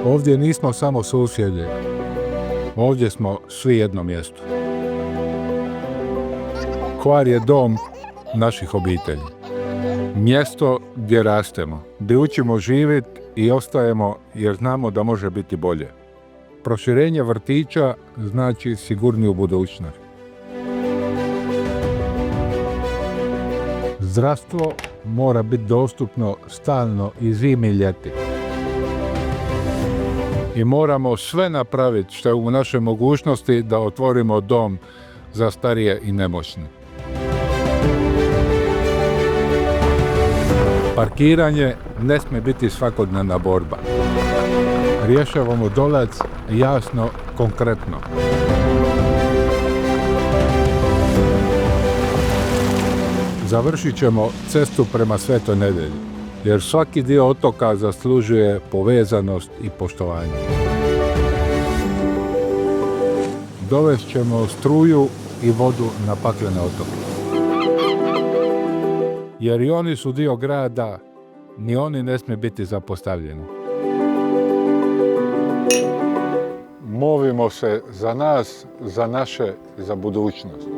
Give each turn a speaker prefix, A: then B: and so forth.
A: Ovdje nismo samo susjedi, ovdje smo svi jedno mjesto. Hvar je dom naših obitelji. Mjesto gdje rastemo, gdje učimo živjeti i ostajemo jer znamo da može biti bolje. Proširenje vrtića znači sigurniju budućnost. Zdravstvo mora biti dostupno stalno i zimi i ljeti. I moramo sve napraviti što je u našoj mogućnosti da otvorimo dom za starije i nemoćne. Parkiranje ne smije biti svakodnevna borba. Rješavamo dolac jasno, konkretno. Završit ćemo cestu prema Svetoj Nedelji, jer svaki dio otoka zaslužuje povezanost i poštovanje. Dovest ćemo struju i vodu na paklene otoke. Jer i oni su dio grada, ni oni ne smiju biti zapostavljeni. Molimo se za nas, za naše, za budućnost.